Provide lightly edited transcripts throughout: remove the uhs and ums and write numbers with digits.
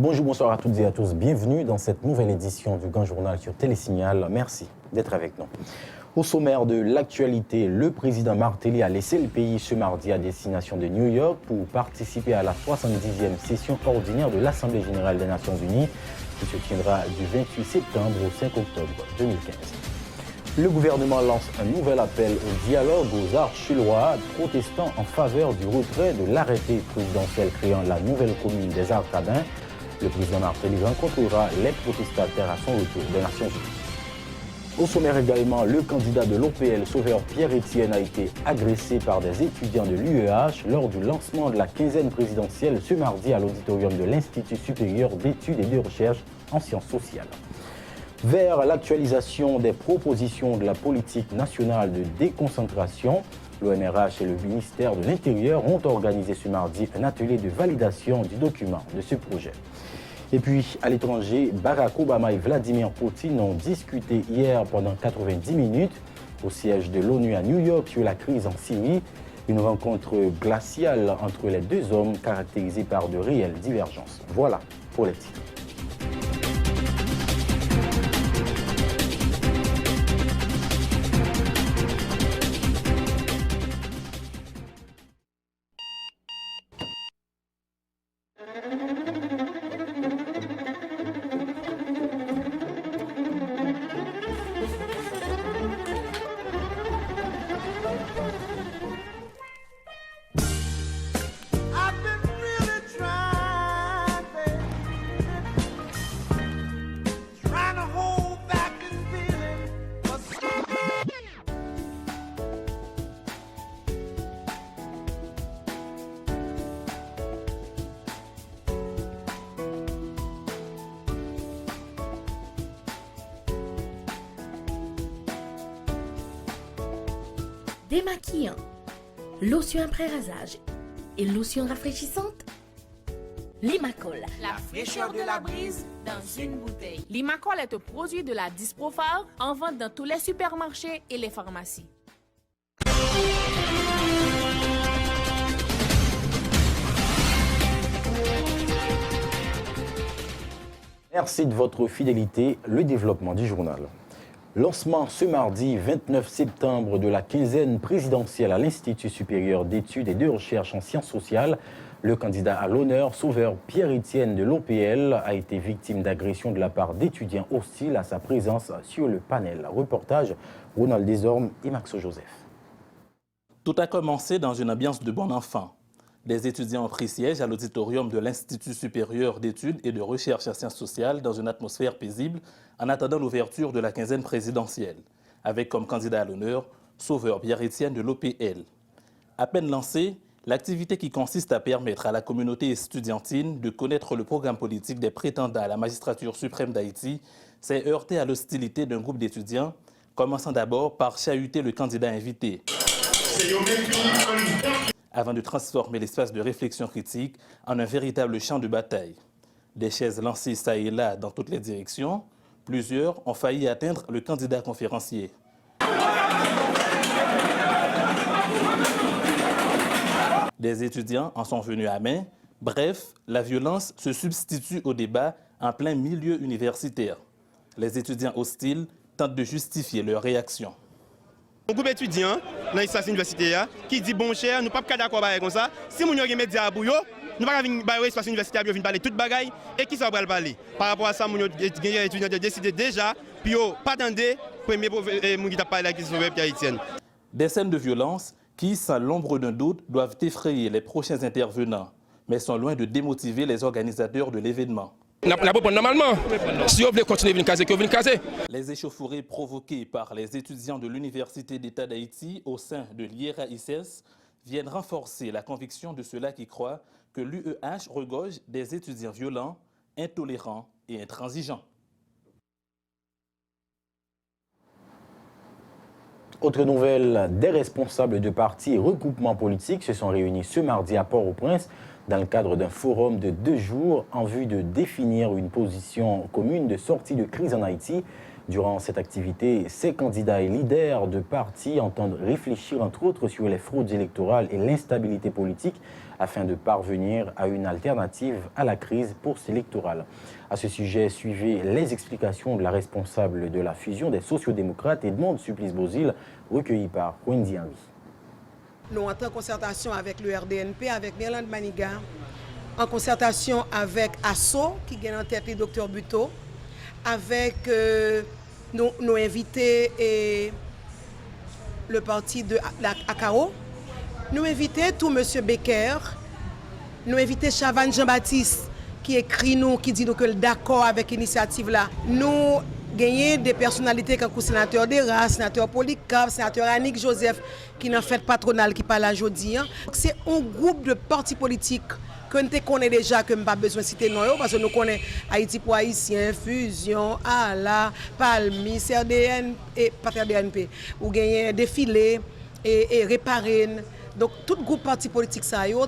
Bonjour, bonsoir à toutes et à tous. Bienvenue dans cette nouvelle édition du Grand Journal sur Télésignal. Merci d'être avec nous. Au sommaire de l'actualité, le président Martelly a laissé le pays ce mardi à destination de New York pour participer à la 70e session ordinaire de l'Assemblée générale des Nations unies qui se tiendra du 28 septembre au 5 octobre 2015. Le gouvernement lance un nouvel appel au dialogue aux Arches-sur-Loire, protestant en faveur du retrait de l'arrêté présidentiel créant la nouvelle commune des Arcadins. Le président Martelly rencontrera les protestataires à son retour des Nations unies. Au sommaire également, le candidat de l'OPL, Sauveur Pierre-Étienne, a été agressé par des étudiants de l'UEH lors du lancement de la quinzaine présidentielle ce mardi à l'auditorium de l'Institut supérieur d'études et de recherche en sciences sociales. Vers l'actualisation des propositions de la politique nationale de déconcentration, l'ONRH et le ministère de l'Intérieur ont organisé ce mardi un atelier de validation du document de ce projet. Et puis, à l'étranger, Barack Obama et Vladimir Poutine ont discuté hier pendant 90 minutes au siège de l'ONU à New York sur la crise en Syrie. Une rencontre glaciale entre les deux hommes caractérisée par de réelles divergences. Voilà pour les titres. Démaquillant, lotion après rasage et lotion rafraîchissante. Limacol, la fraîcheur de la brise dans une bouteille. Limacol est un produit de la Disprophar en vente dans tous les supermarchés et les pharmacies. Merci de votre fidélité. Le développement du journal. Lancement ce mardi 29 septembre de la quinzaine présidentielle à l'Institut supérieur d'études et de recherche en sciences sociales. Le candidat à l'honneur, Sauveur Pierre-Étienne de l'OPL, a été victime d'agressions de la part d'étudiants hostiles à sa présence sur le panel. Reportage Ronald Desormes et Max Joseph. Tout a commencé dans une ambiance de bon enfant. Des étudiants ont pris siège à l'auditorium de l'Institut supérieur d'études et de recherche en sciences sociales dans une atmosphère paisible en attendant l'ouverture de la quinzaine présidentielle, avec comme candidat à l'honneur Sauveur Pierre-Étienne de l'OPL. À peine lancée, l'activité qui consiste à permettre à la communauté estudiantine de connaître le programme politique des prétendants à la magistrature suprême d'Haïti s'est heurtée à l'hostilité d'un groupe d'étudiants, commençant d'abord par chahuter le candidat invité, avant de transformer l'espace de réflexion critique en un véritable champ de bataille. Des chaises lancées ça et là dans toutes les directions, plusieurs ont failli atteindre le candidat conférencier. Des étudiants en sont venus à main. Bref, la violence se substitue au débat en plein milieu universitaire. Les étudiants hostiles tentent de justifier leur réaction. Un groupe d'étudiants dans l'espace universitaire qui dit bon cher, nous ne sommes pas d'accord avec ça. Si nous avons des médias pour eux, nous ne pouvons pas venir dans l'espace universitaire pour parler toute bagaille et qui ça va parler. Par rapport à ça, nous avons étudiants décidé déjà, puis pas attendre premier qui t'a parlé qui Sauveur Pierre-Étienne. Des scènes de violence qui, sans l'ombre d'un doute, doivent effrayer les prochains intervenants, mais sont loin de démotiver les organisateurs de l'événement. Normalement, si on veut continuer à venir caser, que vous venez caser. Les échauffourées provoquées par les étudiants de l'Université d'État d'Haïti au sein de l'IERA-ICES viennent renforcer la conviction de ceux-là qui croient que l'UEH regorge des étudiants violents, intolérants et intransigeants. Autre nouvelle, des responsables de partis et regroupements politiques se sont réunis ce mardi à Port-au-Prince dans le cadre d'un forum de 2 jours en vue de définir une position commune de sortie de crise en Haïti. Durant cette activité, ces candidats et leaders de partis entendent réfléchir entre autres sur les fraudes électorales et l'instabilité politique afin de parvenir à une alternative à la crise post-électorale. À ce sujet, suivez les explications de la responsable de la fusion des sociodémocrates Edmond Supplice-Bozil, recueillie par Wendy Henry. Nous entrons en concertation avec le RDNP, avec Merland Maniga, en concertation avec ASSO, qui gagne en tête le Dr Buteau, avec nos invités et le parti de ACAO. Nous invitons tout M. Becker, nous invitons Chavan Jean-Baptiste, qui écrit nous, qui dit nous que d'accord avec l'initiative là. Nous gagnons des personnalités comme le sénateur Dera, le sénateur Polycarpe, le sénateur Annick Joseph, qui n'en fait patronal qui parle aujourd'hui. C'est un groupe de partis politiques que nous connaissons déjà, que nous n'avons pas besoin de citer non, parce que nous connaissons Haïti pour Haïtiens, Fusion, ALA, Palmis, RDN et pas RDNP. Ou gagnons Défilé et Réparé. Donc, tout groupe parti politique, ça a une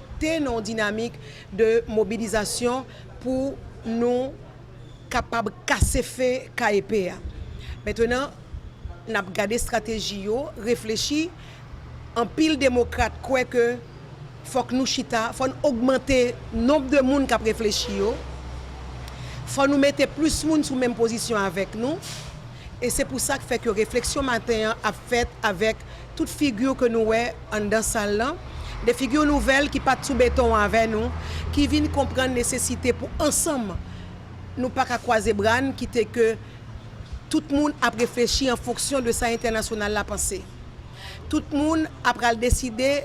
dynamique de mobilisation pour nous capables de casser fait KEP. Maintenant, nous avons regardé la stratégie, réfléchi, en pile démocrate, quoi que faut que nous chita, faut augmenter le nombre de monde qui a réfléchi, faut nous mettre plus de monde sous même position avec nous. Et c'est pour ça que fait que réflexion matin a fait avec toute figure que nous avons en dans salle, des figures nouvelles qui pas sous béton avec nous, qui viennent comprendre la nécessité pour ensemble nous pas qu'à croiser bras, quitter que tout le monde a réfléchi en fonction de sa internationale la pensée. Tout le monde a décidé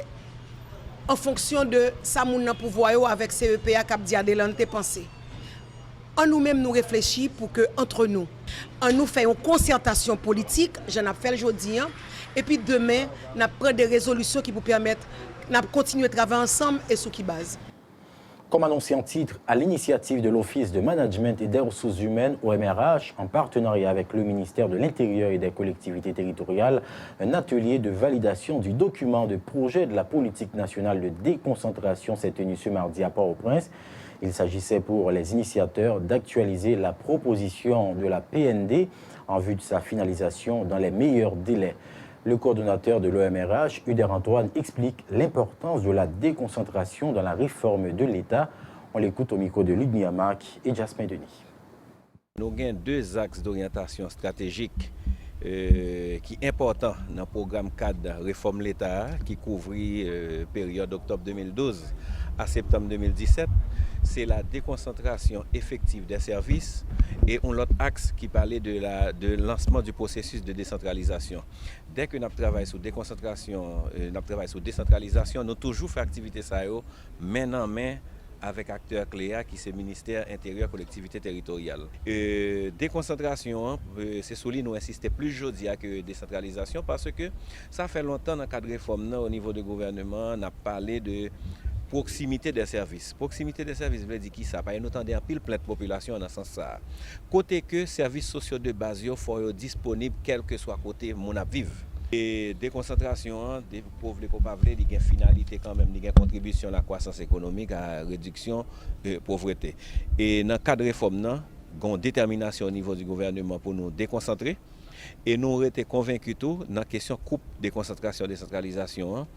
en fonction de sa moun nan pouvoir avec CEPA cap diadelante pensée. En nous-mêmes nous réfléchir pour que entre nous, en nous fait une concertation politique, j'en ai fait aujourd'hui, et puis demain, nous prenons des résolutions qui vous permettent de continuer à travailler ensemble et sur qui base. Comme annoncé en titre, à l'initiative de l'Office de Management et des Ressources Humaines, OMRH, en partenariat avec le ministère de l'Intérieur et des Collectivités Territoriales, un atelier de validation du document de projet de la politique nationale de déconcentration s'est tenu ce mardi à Port-au-Prince. Il s'agissait pour les initiateurs d'actualiser la proposition de la PND en vue de sa finalisation dans les meilleurs délais. Le coordonnateur de l'OMRH, Uder Antoine, explique l'importance de la déconcentration dans la réforme de l'État. On l'écoute au micro de Ludmilla Marc et Jasmin Denis. Nous avons deux axes d'orientation stratégique qui sont importants dans le programme cadre réforme l'État qui couvre la période octobre 2012 à septembre 2017. C'est la déconcentration effective des services et un autre axe qui parlait de lancement du processus de décentralisation. Dès que nous travaillons sur déconcentration, décentralisation, nous toujours fait activité ça main en main avec acteurs clés qui c'est ministère intérieur collectivité territoriale. Déconcentration, c'est sur lui nous insister plus aujourd'hui que décentralisation parce que ça fait longtemps dans le cadre de réforme au niveau du gouvernement, on a parlé de proximité des services. Proximité des services veut dire qui ça? Parce que nous entendons pile plein de population dans ce sens ça. Côté que services sociaux de base il faut être disponible quel que soit côté mon vivre. Et déconcentration des pauvres les coupables, il y a une finalité quand même, il y a une contribution à la croissance économique, à la réduction de pauvreté. Et dans le cadre de réforme, nous avons une détermination au niveau du gouvernement pour nous déconcentrer. Et nous avons été convaincus tout dans la question coupe déconcentration décentralisation.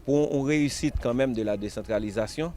Pour une réussite quand même de la décentralisation,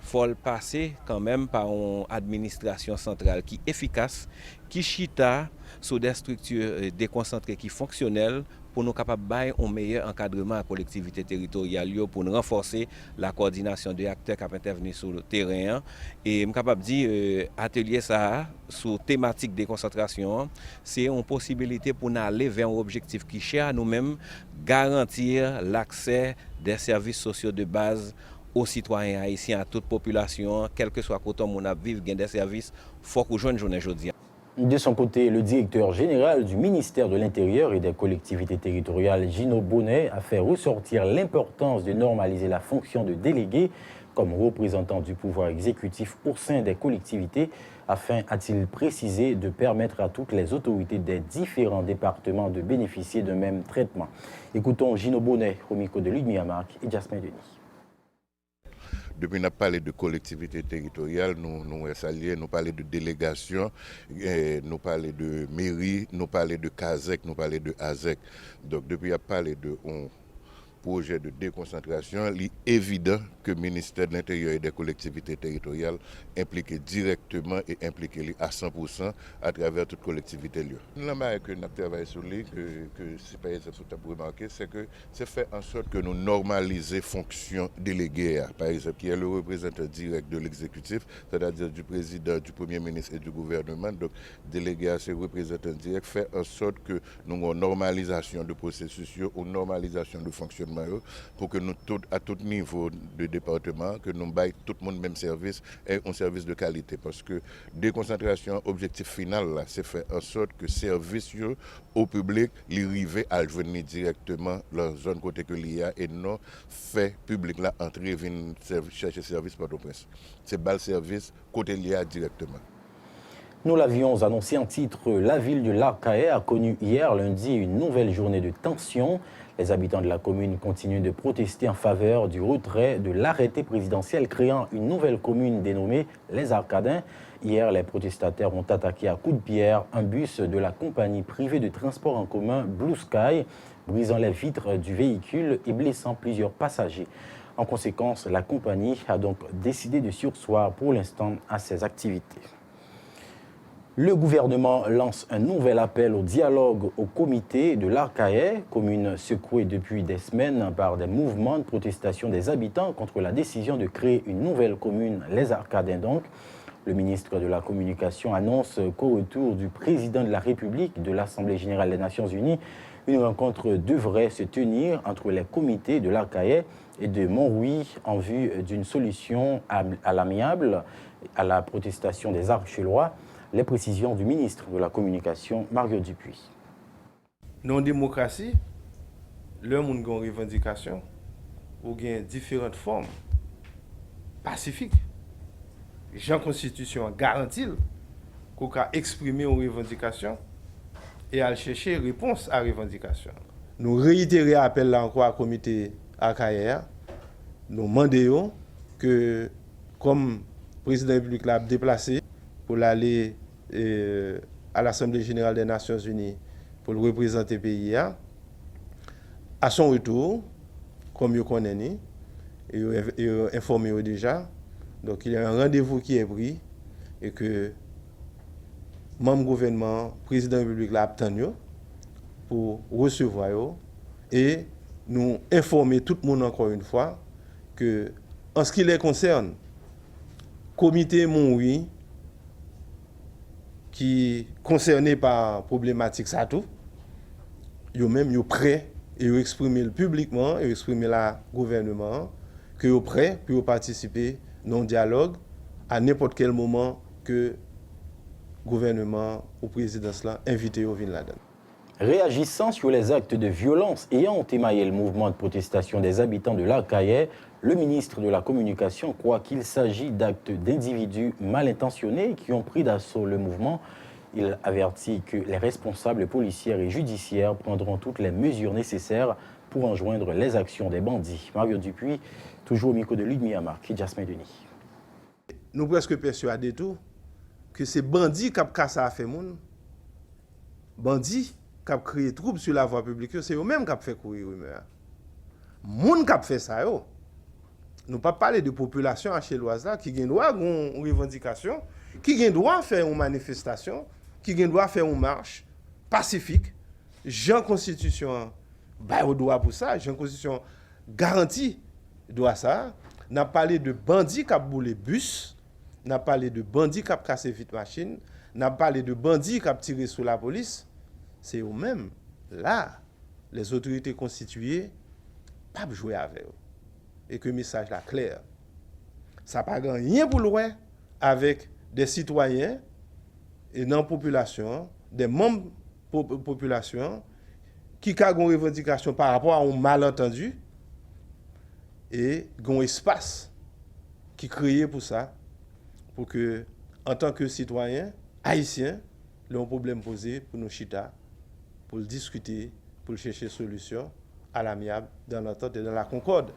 il faut le passer quand même par une administration centrale qui est efficace, qui chita sur des structures déconcentrées qui sont fonctionnelles pour nous capables de un meilleur encadrement à la collectivité territoriale pour nous renforcer la coordination des acteurs qui intervenir sur le terrain. Et je suis capable de dire atelier ça sur thématique déconcentration, c'est une possibilité pour nous aller vers un objectif qui cherche à nous-mêmes garantir l'accès des services sociaux de base aux citoyens haïtiens, à toute population, quel que soit côté où on vivre, des services, il faut qu'on joigne journée aujourd'hui. De son côté, le directeur général du ministère de l'Intérieur et des collectivités territoriales, Gino Bonnet, a fait ressortir l'importance de normaliser la fonction de délégué comme représentant du pouvoir exécutif au sein des collectivités, afin, a-t-il précisé, de permettre à toutes les autorités des différents départements de bénéficier d'un même traitement. Écoutons Gino Bonnet au micro de Ludmilla Marc et Jasmin Denis. Depuis qu'on a parlé de collectivité territoriale, nous s'allions, nous parlons de délégation, nous parlons de mairie, nous parlons de CASEC, nous parlons de ASEC. Donc depuis qu'on a parlé de projet de déconcentration, il est évident que le ministère de l'Intérieur et des collectivités territoriales impliqué directement et impliqué à 100% à travers toute collectivité. La manière que nous travaillons sur lui, que c'est par exemple ce que vous avez remarqué, c'est que c'est fait en sorte que nous normalisions fonctions déléguées, par exemple, qui est le représentant direct de l'exécutif, c'est-à-dire du président, du premier ministre et du gouvernement. Donc, délégué à ces représentants directs fait en sorte que nous avons une normalisation de processus, une normalisation de fonctionnement pour que nous, à tout niveau de département, que nous baillons tout le monde même service et un service de qualité. Parce que déconcentration, objectif final, c'est faire en sorte que service au public, les rivés à venir directement dans la zone côté que l'il y a et non fait public là entrer venir chercher service par le prince. C'est bas le service côté l'il y a directement. Nous l'avions annoncé en titre, la ville de Larkaye a connu hier lundi une nouvelle journée de tension. Les habitants de la commune continuent de protester en faveur du retrait de l'arrêté présidentiel créant une nouvelle commune dénommée Les Arcadins. Hier, les protestataires ont attaqué à coups de pierre un bus de la compagnie privée de transport en commun Blue Sky, brisant les vitres du véhicule et blessant plusieurs passagers. En conséquence, la compagnie a donc décidé de surseoir pour l'instant à ses activités. Le gouvernement lance un nouvel appel au dialogue au comité de Larkaye, commune secouée depuis des semaines par des mouvements de protestation des habitants contre la décision de créer une nouvelle commune, Les Arcadins donc. Le ministre de la Communication annonce qu'au retour du président de la République de l'Assemblée générale des Nations unies, une rencontre devrait se tenir entre les comités de Larkaye et de Montrouy en vue d'une solution à l'amiable à la protestation des Archelois. Les précisions du ministre de la Communication, Mario Dupuis. Dans la démocratie, le monde a une revendication ou a différentes formes pacifiques. La Constitution garantit qu'on peut exprimer une revendication et à chercher réponse à la revendication. Nous réitérons l'appel encore au comité AKR. Nous demandons que, comme le président de la République l'a déplacé, pour aller à l'Assemblée générale des Nations unies pour le représenter le pays. À son retour, comme vous connaissez, et informé déjà, donc il y a un rendez-vous qui est pris et que le membre du gouvernement, le président de la République l'a obtenu pour recevoir et nous informer tout le monde encore une fois que, en ce qui les concerne, le comité Montrouy, qui concerné par la problématique ça tout, ils même prêts et ils exprimer publiquement et exprimer le gouvernement que ils prêts pour participer dans le dialogue à n'importe quel moment que le gouvernement ou la présidence là invité au venir là-dedans. Réagissant sur les actes de violence ayant émaillé le mouvement de protestation des habitants de Larkaye, le ministre de la Communication croit qu'il s'agit d'actes d'individus mal intentionnés qui ont pris d'assaut le mouvement. Il avertit que les responsables policiers et judiciaires prendront toutes les mesures nécessaires pour enjoindre les actions des bandits. Mario Dupuis, toujours au micro de Ludmilla Marc et Jasmin Denis. Nous presque persuadés tout que c'est bandits qui ont cassé à faire monde. Bandits qui ont créé troubles sur la voie publique, c'est eux-mêmes qui ont fait courir rumeur. Moun qui ont fait ça, yo. Nous ne pas parler de population achéloise qui a droit à une revendication, qui a droit à faire une manifestation, qui a droit à faire une marche pacifique. Jean Constitution bah au droit pour ça, Jean Constitution garantit droit ça. N'a parlé de bandits qui ont boulé bus, n'a parlé de bandits qui ont cassé vite machine, n'a parlé de bandits qui ont tiré sur la police. C'est eux-mêmes là les autorités constituées pas jouer avec eux. Et que le message là clair. Ça n'a pas rien pour loin avec des citoyens et dans la population, des membres de la population qui ont une revendication par rapport à un malentendu et un espace qui est créé pour ça, pour que, en tant que citoyen haïtien, le problème posé pour nous chita, pour le discuter, pour chercher solution à l'amiable, dans l'entente et dans la concorde.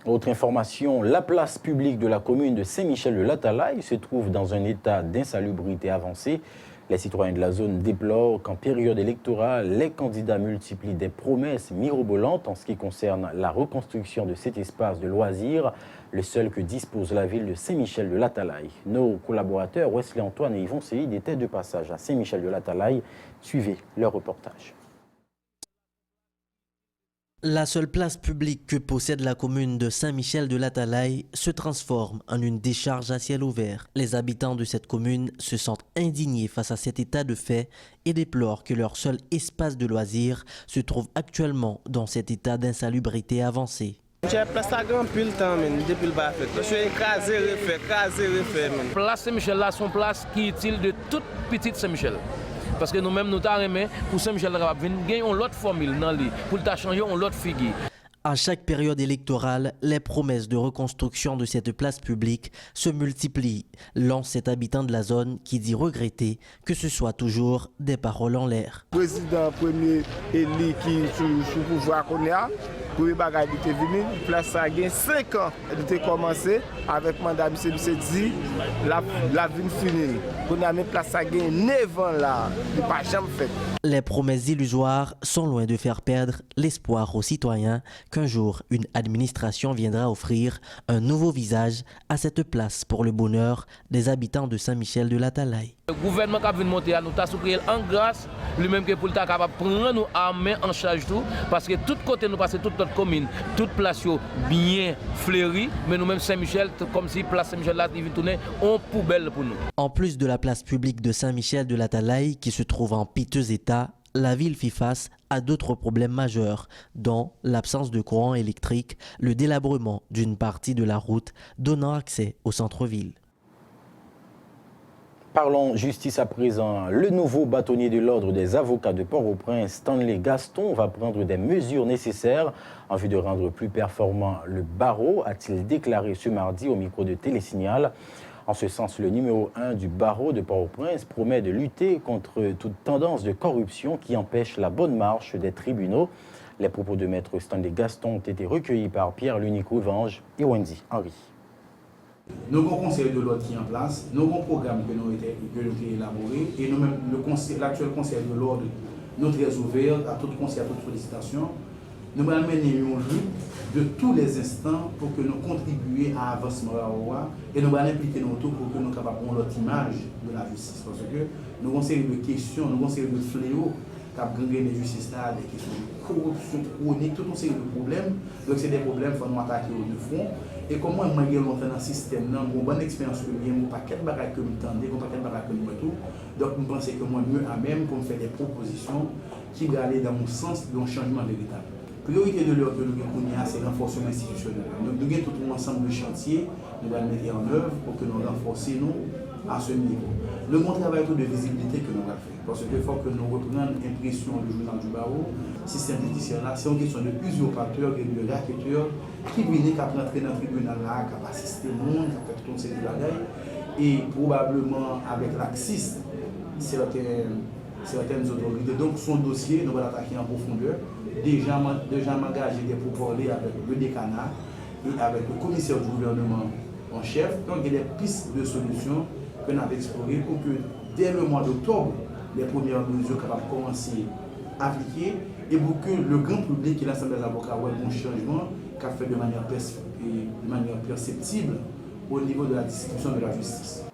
Autre information, la place publique de la commune de Saint-Michel-de-Latalaye se trouve dans un état d'insalubrité avancée. Les citoyens de la zone déplorent qu'en période électorale, les candidats multiplient des promesses mirobolantes en ce qui concerne la reconstruction de cet espace de loisirs, le seul que dispose la ville de Saint-Michel-de-Latalaye. Nos collaborateurs Wesley Antoine et Yvon Seyid étaient de passage à Saint-Michel-de-Latalaye. Suivez leur reportage. La seule place publique que possède la commune de Saint-Michel-de-Latalaye se transforme en une décharge à ciel ouvert. Les habitants de cette commune se sentent indignés face à cet état de fait et déplorent que leur seul espace de loisirs se trouve actuellement dans cet état d'insalubrité avancée. J'ai place à grand pile temps depuis le bas fait. Je suis écrasé, refait. Place Saint-Michel là, son place qui est utile de toute petite Saint-Michel. Parce que nous-mêmes, nous avons aimé pour Saint-Michel de gagner l'autre formule dans lui, pour changer l'autre figure. À chaque période électorale, les promesses de reconstruction de cette place publique se multiplient, lance cet habitant de la zone qui dit regretter que ce soit toujours des paroles en l'air. Le président premier élu qui est sous pouvoir qu'on a, pour les bagages qui étaient venus, la place a gagné 5 ans de commencer avec mandat M. dit la vie finie. On a mis place a gagné 9 ans là, il n'a pas jamais fait. Les promesses illusoires sont loin de faire perdre l'espoir aux citoyens qu'un jour une administration viendra offrir un nouveau visage à cette place pour le bonheur des habitants de Saint-Michel-de-Latalaye. Le gouvernement qui a venu monter à nous, a souffert en grâce, lui-même que pour le temps capable de prendre nous en main en charge tout, parce que tout côté nous passons toute notre commune, toute place bien fleurie, mais nous-mêmes Saint-Michel, comme si place Saint-Michel là, il tourner en poubelle pour nous. En plus de la place publique de Saint-Michel-de-Latalaye qui se trouve en piteux état, la ville fit face à d'autres problèmes majeurs, dont l'absence de courant électrique, le délabrement d'une partie de la route donnant accès au centre-ville. Parlons justice à présent. Le nouveau bâtonnier de l'ordre des avocats de Port-au-Prince, Stanley Gaston, va prendre des mesures nécessaires en vue de rendre plus performant le barreau, a-t-il déclaré ce mardi au micro de Télésignal. En ce sens, le numéro 1 du barreau de Port-au-Prince promet de lutter contre toute tendance de corruption qui empêche la bonne marche des tribunaux. Les propos de maître Stanley Gaston ont été recueillis par Pierre-Lunique Revange et Wendy Henry. Nous avons un conseil de l'ordre qui est en place, nous avons un programme que nous avons élaboré et nous-mêmes, l'actuel conseil de l'ordre, nous sommes très ouverts à tout conseil, à toute sollicitation. Nous allons mener une lutte de tous les instants pour que nous contribuions à l'avancement et nous allons impliquer nous pour que nous soyons capables de notre image de la justice. Parce que nous avons une série de questions, nous avons une série de fléaux qui ont gangréné la justice, des questions de corruption chronique, toute une série de problèmes. Donc c'est des problèmes qu'il faut nous attaquer au fond. Et comment moi je longtemps dans le système, j'ai une bonne expérience que j'ai, un paquet de bagages que je m'entends, un paquet de bagages que je tout. Donc je pense que moi mieux à même pour me faire des propositions qui vont aller dans mon sens d'un changement véritable. La priorité de l'ordre de l'Ukraine, c'est le renforcement institutionnel. Donc nous avons tout un ensemble de chantiers, nous allons mettre en œuvre pour que nous renforcions à ce niveau. Le bon travail de visibilité que nous allons faire. Parce qu'il faut que nous reprenions l'impression du journal du barreau, le système judiciaire là, c'est une question de usurpateurs et de racketteurs qui viennent à rentrer dans le tribunal là, qui assister le monde, qui fait tout un série de bagailles. Et probablement avec l'axis, certaines autorités. Donc son dossier, nous allons l'attaquer en profondeur. Déjà m'engager pour parler avec le décanat et avec le commissaire du gouvernement en chef. Donc il y a des pistes de solutions que nous avons explorées pour que dès le mois d'octobre, les premières mesures capables de commencer à appliquer et pour que le grand public et l'Assemblée des avocats voient un changement qu'a fait de manière perceptible au niveau de la distribution de la justice.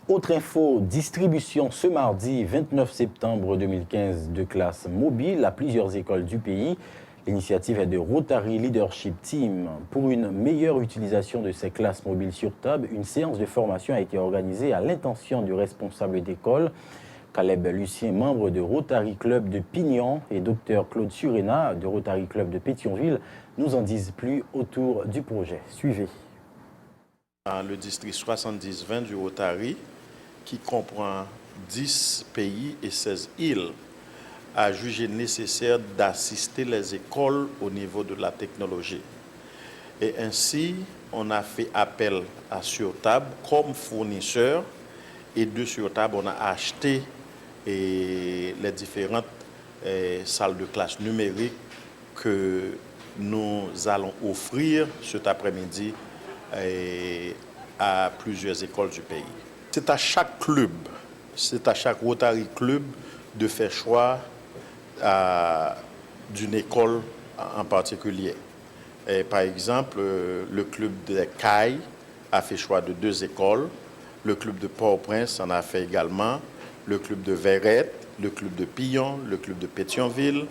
Autre info, distribution ce mardi 29 septembre 2015 de classes mobiles à plusieurs écoles du pays. L'initiative est de Rotary Leadership Team. Pour une meilleure utilisation de ces classes mobiles sur table, une séance de formation a été organisée à l'intention du responsable d'école, Caleb Lucien, membre de Rotary Club de Pignon, et Dr Claude Surena de Rotary Club de Pétionville nous en disent plus autour du projet. Suivez. Le district 70-20 du Rotary, qui comprend 10 pays et 16 îles, a jugé nécessaire d'assister les écoles au niveau de la technologie. Et ainsi, on a fait appel à Surtable comme fournisseur, et de Surtable, on a acheté les différentes salles de classe numériques que nous allons offrir cet après-midi à plusieurs écoles du pays. C'est à chaque club, c'est à chaque Rotary Club de faire choix d'une école en particulier. Et par exemple, le club de Caille a fait choix de 2 écoles, le club de Port-au-Prince en a fait également, le club de Verrette, le club de Pillon, le club de Pétionville,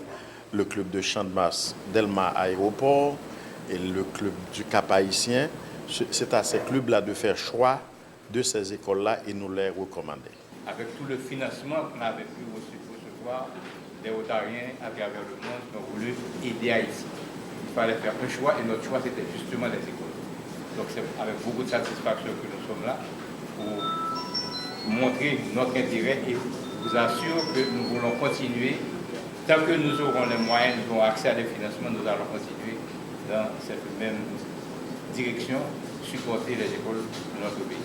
le club de Champ-de-Mars, Delma Aéroport et le club du Cap-Haïtien. C'est à ces clubs-là de faire choix de ces écoles-là et nous les recommander. Avec tout le financement qu'on avait pu recevoir des Rotariens à travers le monde qui ont voulu aider Haïti. Il fallait faire un choix et notre choix c'était justement les écoles. Donc c'est avec beaucoup de satisfaction que nous sommes là pour montrer notre intérêt et vous assure que nous voulons continuer. Tant que nous aurons les moyens, nous aurons accès à des financements, nous allons continuer dans cette même direction, supporter les écoles de notre pays.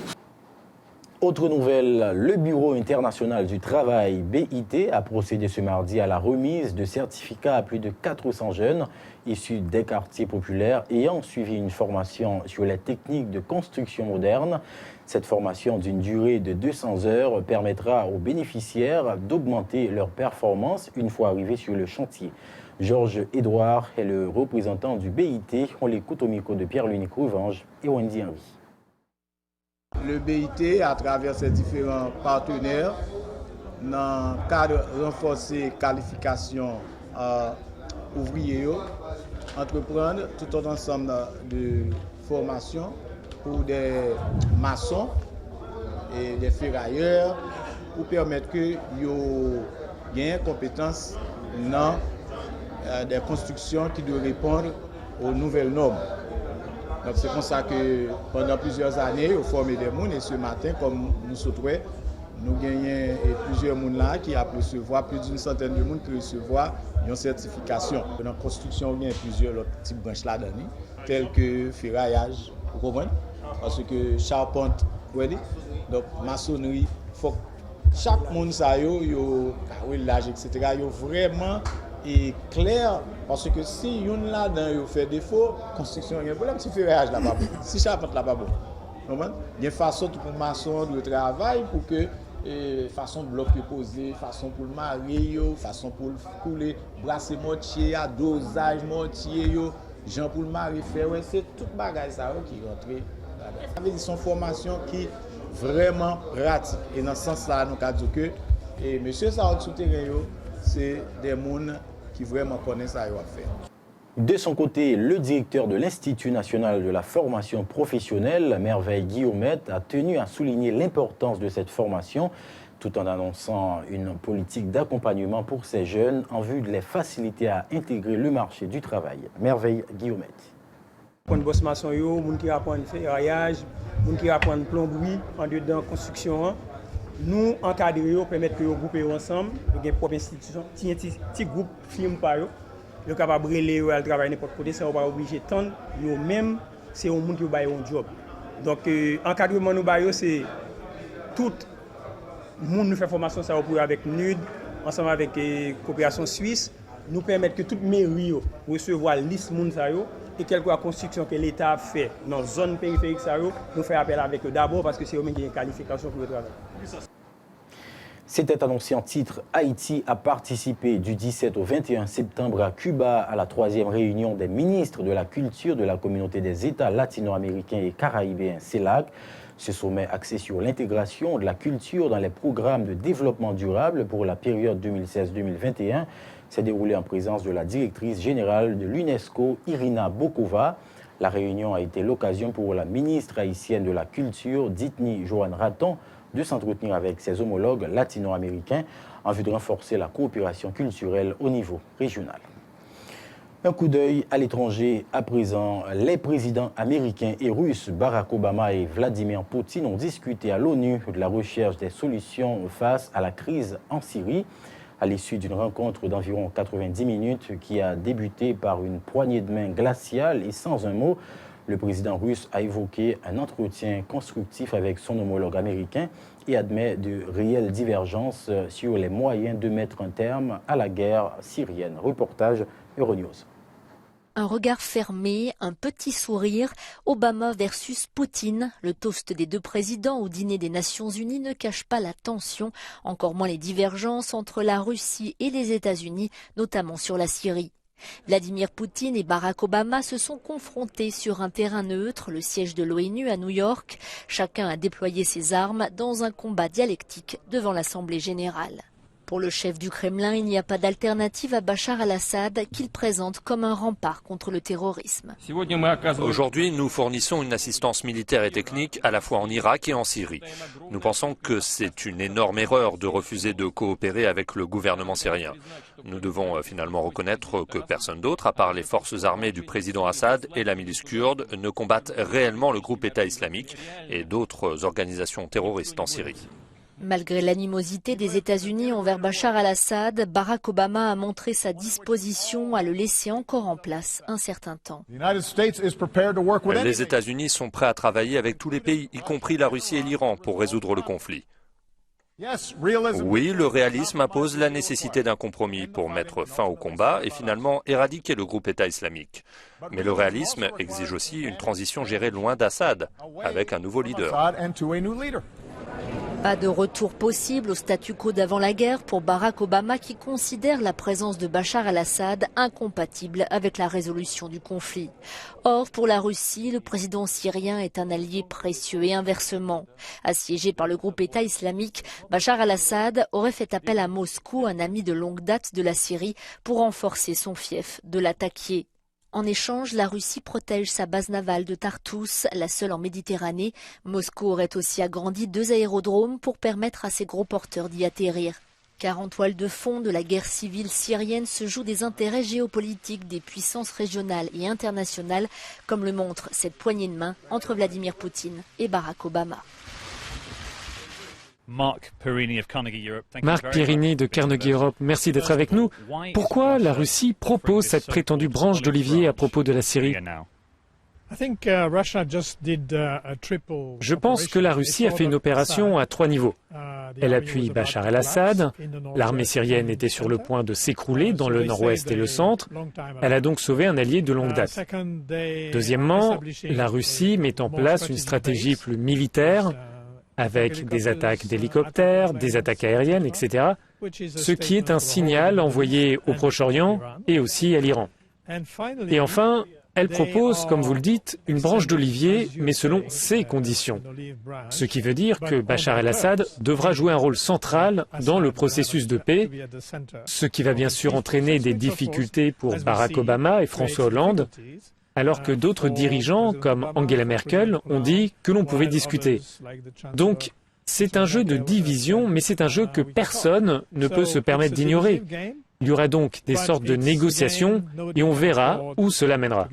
Autre nouvelle, le Bureau international du travail, BIT, a procédé ce mardi à la remise de certificats à plus de 400 jeunes issus des quartiers populaires ayant suivi une formation sur les techniques de construction moderne. Cette formation d'une durée de 200 heures permettra aux bénéficiaires d'augmenter leur performance une fois arrivés sur le chantier. Georges Edouard est le représentant du BIT. On l'écoute au micro de Pierre-Luc Rouvange et Wendy Henry. Le BIT, à travers ses différents partenaires, dans le cadre renforcer qualification ouvriers, entreprendre tout un ensemble de formations pour des maçons et des ferrailleurs pour permettre qu'ils aient une compétence dans des constructions qui doivent répondre aux nouvelles normes. Donc c'est comme ça que pendant plusieurs années, on formé des gens et ce matin, comme nous souhaitons, nous gagnons plusieurs gens là qui a recevoir plus d'une centaine de gens qui recevoir une certification. Dans la construction, il y a plusieurs autres types de branches là-dedans, tels que ferraillage, vous comprenez? Parce que charpente, donc maçonnerie, faut que chaque monde ça yo carrelage etc. yo vraiment est clair parce que si une là-dedans yo fait défaut, construction il y a un problème si ferraillage là pas bon, si charpente là pas bon. Comprendre? Il y a façon pour maçon de travail pour que façon bloc poser, façon pour le marier, façon pour couler, brasser mortier, dosage mortier yo, gens pour le marier faire, ouais, c'est tout bagage ça qui rentre là-dedans. Ça veut dire son formation qui vraiment pratique et dans ce sens-là nous avons dit que monsieur ça souterrain c'est des gens qui vraiment connaissent ça à faire. De son côté, le directeur de l'Institut national de la formation professionnelle, Merveille Guillaumette, a tenu à souligner l'importance de cette formation tout en annonçant une politique d'accompagnement pour ces jeunes en vue de les faciliter à intégrer le marché du travail. Merveille Guillaumette. Pour les boss maçons, les gens qui apprennent ferraillage, les gens qui apprennent plomberie, en dedans construction, nous encadrer, permettre que nous grouper ensemble, nous avons propre institution, petit groupe film par eux. Nous sommes capables de brûler à travailler n'importe côté, ça ne pas obligé de tendre. Nous-mêmes, c'est un monde qui va un job. Donc, l'encadrement nous c'est tout le monde nous fait formation ça avec NUD, ensemble avec la coopération suisse, nous permettre que toute mairie recevoir liste monde ça et quelle que soit la construction que l'État a fait dans la zone périphérique ça nous fait appel avec eux d'abord parce que c'est eux-mêmes qui ont une qualification pour le travail. C'était annoncé en titre. Haïti a participé du 17 au 21 septembre à Cuba à la 3e réunion des ministres de la culture de la communauté des États latino-américains et caribéens, CELAC. Ce sommet axé sur l'intégration de la culture dans les programmes de développement durable pour la période 2016-2021 s'est déroulé en présence de la directrice générale de l'UNESCO, Irina Bokova. La réunion a été l'occasion pour la ministre haïtienne de la Culture, Ditni Joanne Raton, de s'entretenir avec ses homologues latino-américains en vue de renforcer la coopération culturelle au niveau régional. Un coup d'œil à l'étranger à présent. Les présidents américains et russes Barack Obama et Vladimir Poutine ont discuté à l'ONU de la recherche des solutions face à la crise en Syrie. À l'issue d'une rencontre d'environ 90 minutes qui a débuté par une poignée de main glaciale et sans un mot, le président russe a évoqué un entretien constructif avec son homologue américain et admet de réelles divergences sur les moyens de mettre un terme à la guerre syrienne. Reportage Euronews. Un regard fermé, un petit sourire, Obama versus Poutine. Le toast des deux présidents au dîner des Nations Unies ne cache pas la tension, encore moins les divergences entre la Russie et les États-Unis, notamment sur la Syrie. Vladimir Poutine et Barack Obama se sont confrontés sur un terrain neutre, le siège de l'ONU à New York. Chacun a déployé ses armes dans un combat dialectique devant l'Assemblée générale. Pour le chef du Kremlin, il n'y a pas d'alternative à Bachar al-Assad qu'il présente comme un rempart contre le terrorisme. Aujourd'hui, nous fournissons une assistance militaire et technique à la fois en Irak et en Syrie. Nous pensons que c'est une énorme erreur de refuser de coopérer avec le gouvernement syrien. Nous devons finalement reconnaître que personne d'autre, à part les forces armées du président Assad et la milice kurde, ne combattent réellement le groupe État islamique et d'autres organisations terroristes en Syrie. Malgré l'animosité des États-Unis envers Bachar al-Assad, Barack Obama a montré sa disposition à le laisser encore en place un certain temps. Les États-Unis sont prêts à travailler avec tous les pays, y compris la Russie et l'Iran, pour résoudre le conflit. Oui, le réalisme impose la nécessité d'un compromis pour mettre fin au combat et finalement éradiquer le groupe État islamique. Mais le réalisme exige aussi une transition gérée loin d'Assad, avec un nouveau leader. Pas de retour possible au statu quo d'avant la guerre pour Barack Obama qui considère la présence de Bachar al-Assad incompatible avec la résolution du conflit. Or, pour la Russie, le président syrien est un allié précieux et inversement. Assiégé par le groupe État islamique, Bachar al-Assad aurait fait appel à Moscou, un ami de longue date de la Syrie, pour renforcer son fief de l'attaquer. En échange, la Russie protège sa base navale de Tartous, la seule en Méditerranée. Moscou aurait aussi agrandi 2 aérodromes pour permettre à ses gros porteurs d'y atterrir. Car en toile de fond de la guerre civile syrienne se jouent des intérêts géopolitiques des puissances régionales et internationales, comme le montre cette poignée de main entre Vladimir Poutine et Barack Obama. Marc Pierini de Carnegie Europe, merci d'être avec nous. Pourquoi la Russie propose cette prétendue branche d'olivier à propos de la Syrie ? Je pense que la Russie a fait une opération à 3 niveaux. Elle appuie Bachar el-Assad, l'armée syrienne était sur le point de s'écrouler dans le nord-ouest et le centre, elle a donc sauvé un allié de longue date. Deuxièmement, la Russie met en place une stratégie plus militaire, avec des attaques d'hélicoptères, des attaques aériennes, etc., ce qui est un signal envoyé au Proche-Orient et aussi à l'Iran. Et enfin, elle propose, comme vous le dites, une branche d'olivier, mais selon ses conditions. Ce qui veut dire que Bachar el-Assad devra jouer un rôle central dans le processus de paix, ce qui va bien sûr entraîner des difficultés pour Barack Obama et François Hollande, alors que d'autres dirigeants, comme Angela Merkel, ont dit que l'on pouvait discuter. Donc, c'est un jeu de division, mais c'est un jeu que personne ne peut se permettre d'ignorer. Il y aura donc des sortes de négociations et on verra où cela mènera.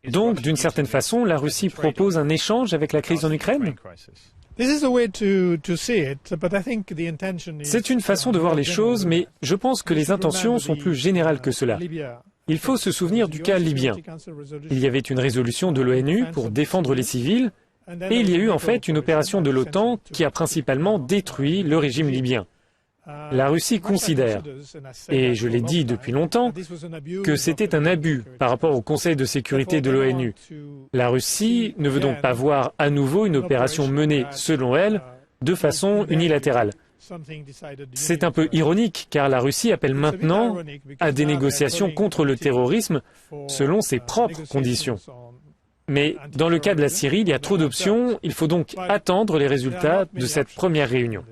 Donc, d'une certaine façon, la Russie propose un échange avec la crise en Ukraine ? C'est une façon de voir les choses, mais je pense que les intentions sont plus générales que cela. Il faut se souvenir du cas libyen. Il y avait une résolution de l'ONU pour défendre les civils, et il y a eu en fait une opération de l'OTAN qui a principalement détruit le régime libyen. La Russie considère, et je l'ai dit depuis longtemps, que c'était un abus par rapport au Conseil de sécurité de l'ONU. La Russie ne veut donc pas voir à nouveau une opération menée, selon elle, de façon unilatérale. C'est un peu ironique, car la Russie appelle maintenant à des négociations contre le terrorisme selon ses propres conditions. Mais dans le cas de la Syrie, il y a trop d'options, il faut donc attendre les résultats de cette première réunion.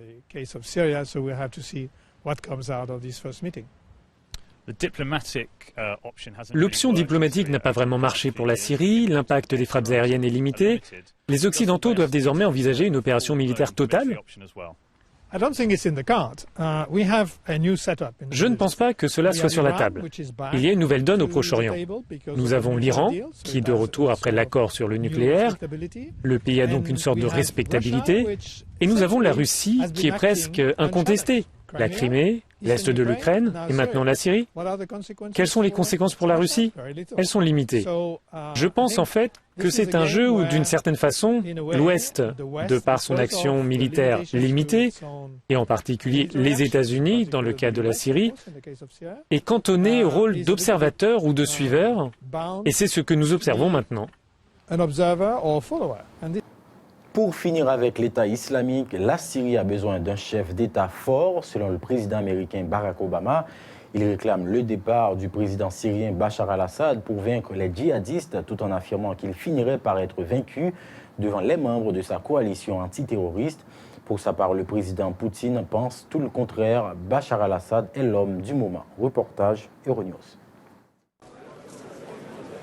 L'option diplomatique n'a pas vraiment marché pour la Syrie, l'impact des frappes aériennes est limité. Les Occidentaux doivent désormais envisager une opération militaire totale. Je ne pense pas que cela soit sur la table. Il y a une nouvelle donne au Proche-Orient. Nous avons l'Iran, qui est de retour après l'accord sur le nucléaire. Le pays a donc une sorte de respectabilité. Et nous avons la Russie, qui est presque incontestée. La Crimée, l'Est de l'Ukraine et maintenant la Syrie. Quelles sont les conséquences pour la Russie? Elles sont limitées. Je pense en fait que c'est un jeu où, d'une certaine façon, l'Ouest, de par son action militaire limitée, et en particulier les États-Unis dans le cas de la Syrie, est cantonné au rôle d'observateur ou de suiveur, et c'est ce que nous observons maintenant. Pour finir avec l'État islamique, la Syrie a besoin d'un chef d'État fort, selon le président américain Barack Obama. Il réclame le départ du président syrien Bachar al-Assad pour vaincre les djihadistes, tout en affirmant qu'il finirait par être vaincu devant les membres de sa coalition antiterroriste. Pour sa part, le président Poutine pense tout le contraire. Bachar al-Assad est l'homme du moment. Reportage Euronews.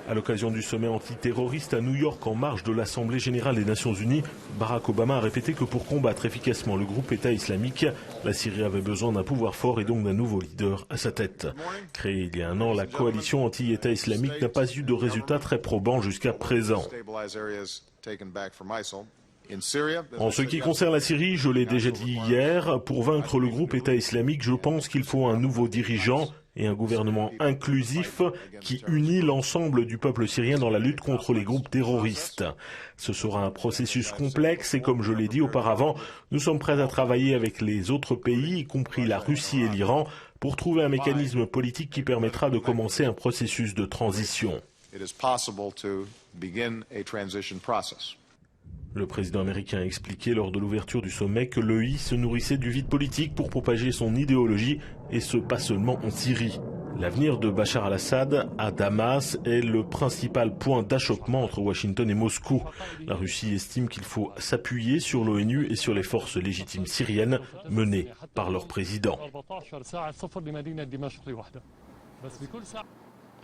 À l'occasion du sommet antiterroriste à New York en marge de l'Assemblée générale des Nations unies, Barack Obama a répété que pour combattre efficacement le groupe État islamique, la Syrie avait besoin d'un pouvoir fort et donc d'un nouveau leader à sa tête. Créée il y a un an, la coalition anti-État islamique n'a pas eu de résultats très probants jusqu'à présent. En ce qui concerne la Syrie, je l'ai déjà dit hier, pour vaincre le groupe État islamique, je pense qu'il faut un nouveau dirigeant et un gouvernement inclusif qui unit l'ensemble du peuple syrien dans la lutte contre les groupes terroristes. Ce sera un processus complexe et comme je l'ai dit auparavant, nous sommes prêts à travailler avec les autres pays, y compris la Russie et l'Iran, pour trouver un mécanisme politique qui permettra de commencer un processus de transition. Le président américain a expliqué lors de l'ouverture du sommet que l'EI se nourrissait du vide politique pour propager son idéologie, et ce pas seulement en Syrie. L'avenir de Bachar al-Assad à Damas est le principal point d'achoppement entre Washington et Moscou. La Russie estime qu'il faut s'appuyer sur l'ONU et sur les forces légitimes syriennes menées par leur président.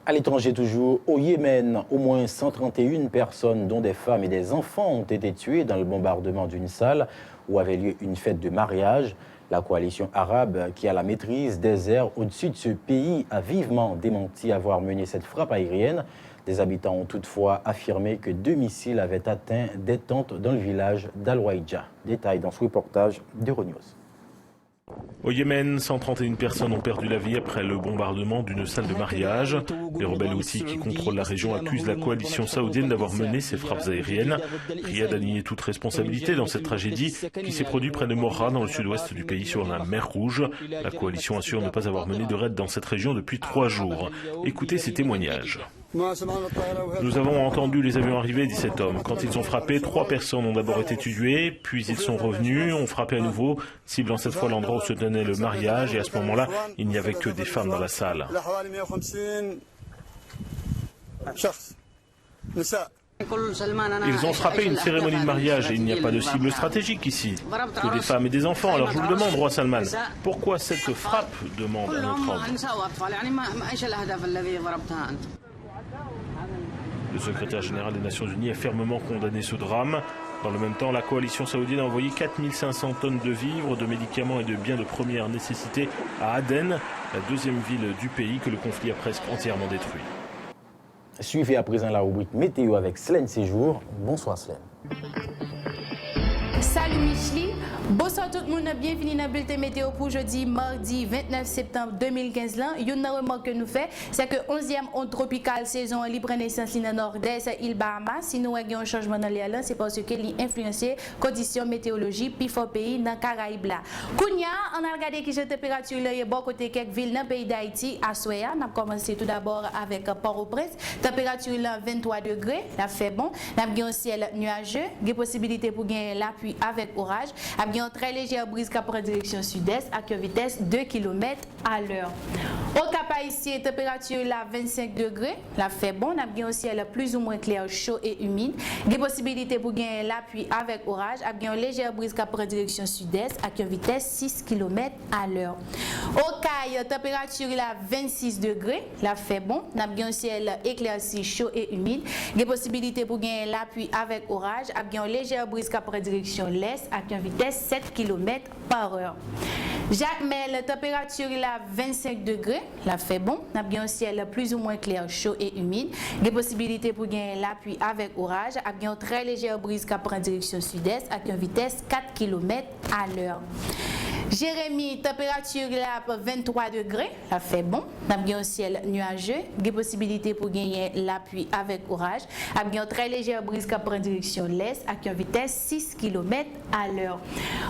À l'étranger toujours, au Yémen, au moins 131 personnes, dont des femmes et des enfants, ont été tuées dans le bombardement d'une salle où avait lieu une fête de mariage. La coalition arabe, qui a la maîtrise des airs au-dessus de ce pays, a vivement démenti avoir mené cette frappe aérienne. Des habitants ont toutefois affirmé que 2 missiles avaient atteint des tentes dans le village d'Al-Waïdja. Détail dans ce reportage d'Euronews. Au Yémen, 131 personnes ont perdu la vie après le bombardement d'une salle de mariage. Les rebelles Houthis qui contrôlent la région accusent la coalition saoudienne d'avoir mené ces frappes aériennes. Riyad a nié toute responsabilité dans cette tragédie qui s'est produite près de Morra, dans le sud-ouest du pays, sur la mer Rouge. La coalition assure ne pas avoir mené de raid dans cette région depuis 3 jours. Écoutez ces témoignages. Nous avons entendu les avions arriver, dit cet homme. Quand ils ont frappé, 3 personnes ont d'abord été tuées, puis ils sont revenus, ont frappé à nouveau, ciblant cette fois l'endroit où se tenait le mariage, et à ce moment-là, il n'y avait que des femmes dans la salle. Ils ont frappé une cérémonie de mariage et il n'y a pas de cible stratégique ici, que des femmes et des enfants. Alors je vous le demande, roi Salman, pourquoi cette frappe, demande un autre homme. Le secrétaire général des Nations Unies a fermement condamné ce drame. Dans le même temps, la coalition saoudienne a envoyé 4500 tonnes de vivres, de médicaments et de biens de première nécessité à Aden, la deuxième ville du pays que le conflit a presque entièrement détruit. Suivez à présent la rubrique météo avec Slaine Séjour. Bonsoir Slaine. Salut Michli, bonsoir tout le monde, bienvenue dans le bulletin météo pour jeudi, mardi 29 septembre 2015. Une remarque que nous faisons, c'est que 11e onde tropicale saison libre naissance dans le nord-est, île Bahamas. Si nous avons un changement dans l'air, c'est parce que il influence les conditions météorologiques puis fort pays dans les Caraïbes. Kounia, on a regardé qui est la température là, bon côté quelques villes dans le pays d'Haïti, à Soya. On a commencé tout d'abord avec Port-au-Prince. Température là 23 degrés, là fait bon. On a un ciel nuageux, des possibilités pour gagner l'appui avec orage. Il y a une très légère brise qui prend direction sud-est à une vitesse de 2 km à l'heure. Au Cap Haïtien, température là 25 degrés, là fait bon. Il y a un ciel plus ou moins clair, chaud et humide. Des possibilités pour gagner l'appui avec orage. Il y a une légère brise qui prend direction sud-est à une vitesse 6 km à l'heure. Au Caille, température là 26 degrés, là fait bon. Il y a un ciel éclairci, chaud et humide. Des possibilités pour gagner l'appui avec orage. Il y a une légère brise qui prend direction l'est à une vitesse 7 km par heure. Jacmel, température là 25 degrés, là fait bon. On a bien un ciel plus ou moins clair, chaud et humide. Des possibilités pour gagner l'appui avec orage. A bien une très légère brise qui prend direction sud-est à une vitesse 4 km à l'heure. Jérémy, température là 23 degrés, ça fait bon. Nous avons un ciel nuageux, des possibilités pour gagner la pluie avec orage. Nous avons une très légère brise qui prend direction l'est avec une vitesse 6 km à l'heure.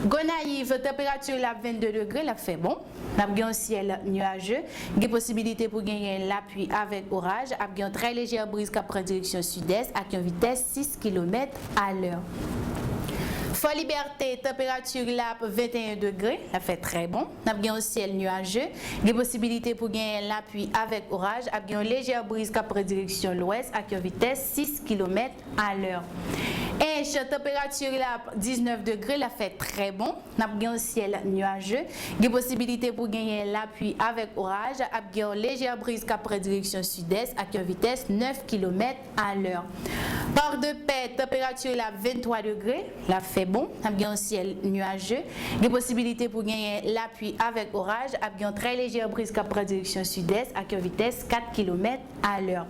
Gonaïve, température là 22 degrés, ça fait bon. Nous avons un ciel nuageux, des possibilités pour gagner la pluie avec orage. Nous avons une très légère brise qui prend direction sud-est avec une vitesse 6 km à l'heure. Fort Liberté, température là 21 degrés, ça fait très bon. Nous avons un ciel nuageux, des possibilités pour gagner la pluie avec orage, nous avons une légère brise qui prend direction l'ouest avec une vitesse 6 km à l'heure. Inche, température là 19 degrés, ça fait très bon. Nous avons un ciel nuageux, des possibilités pour gagner la pluie avec orage, nous avons une légère brise qui prend direction sud-est avec une vitesse 9 km à l'heure. Port de Paix, température là 23 degrés, ça fait bon. Nous avons un ciel nuageux, des possibilités pour gagner la pluie avec orage, nous avons une très légère brise qui prend direction sud-est avec une vitesse 4 km à l'heure.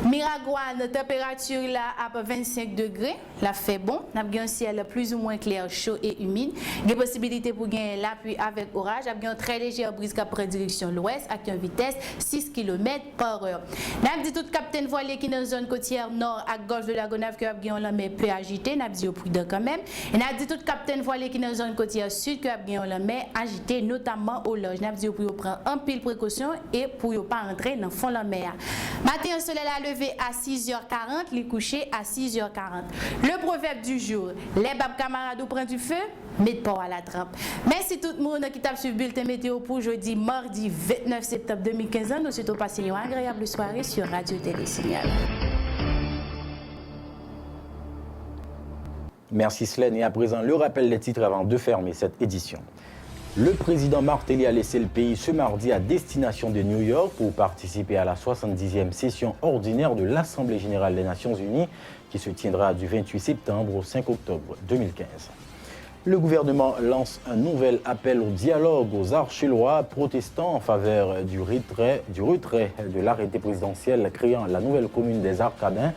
Miragouane, température là à 25 degrés, là fait bon. Nous avons un ciel plus ou moins clair, chaud et humide. Des possibilités pour gagner la pluie avec orage. Nous avons une très légère brise qui prend direction l'ouest avec une vitesse 6 km par heure. Nous avons dit tout capitaine voilier qui est dans la zone côtière nord à gauche de la Gonave qui a la mer peu agitée. Nous avons dit au prudent quand même. Et nous avons dit tout capitaine voilier qui est dans la zone côtière sud qui a la mer agitée, notamment au large. Nous avons dit pour prendre un pile précaution et pour ne pas entrer dans le fond de la mer. Matin, soleil à lever à 6h40, les coucher à 6h40. Le proverbe du jour, les babes camarades ou prennent du feu, mettez pas à la trappe. Merci tout le monde qui t'a suivi le bulletin météo pour jeudi, mardi 29 septembre 2015. Nous souhaitons passer une agréable soirée sur Radio Télésignal. Merci Slaine. Et à présent, le rappel des titres avant de fermer cette édition. Le président Martelly a laissé le pays ce mardi à destination de New York pour participer à la 70e session ordinaire de l'Assemblée générale des Nations unies qui se tiendra du 28 septembre au 5 octobre 2015. Le gouvernement lance un nouvel appel au dialogue aux archélois protestants en faveur du retrait de l'arrêté présidentiel créant la nouvelle commune des Arcadins.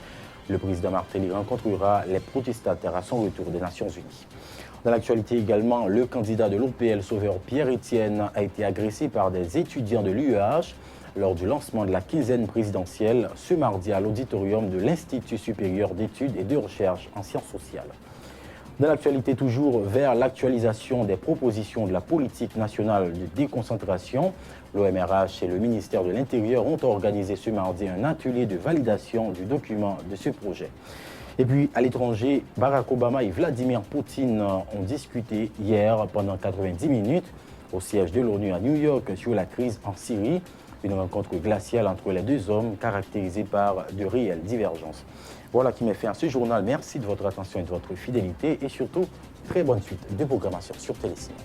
Le président Martelly rencontrera les protestataires à son retour des Nations unies. Dans l'actualité également, le candidat de l'OPL Sauveur Pierre-Étienne a été agressé par des étudiants de l'UEH lors du lancement de la quinzaine présidentielle ce mardi à l'auditorium de l'Institut supérieur d'études et de recherche en sciences sociales. Dans l'actualité toujours, vers l'actualisation des propositions de la politique nationale de déconcentration, l'OMRH et le ministère de l'Intérieur ont organisé ce mardi un atelier de validation du document de ce projet. Et puis, à l'étranger, Barack Obama et Vladimir Poutine ont discuté hier pendant 90 minutes au siège de l'ONU à New York sur la crise en Syrie. Une rencontre glaciale entre les deux hommes caractérisée par de réelles divergences. Voilà qui met fin à ce journal. Merci de votre attention et de votre fidélité et surtout, très bonne suite de programmation sur Télésignal.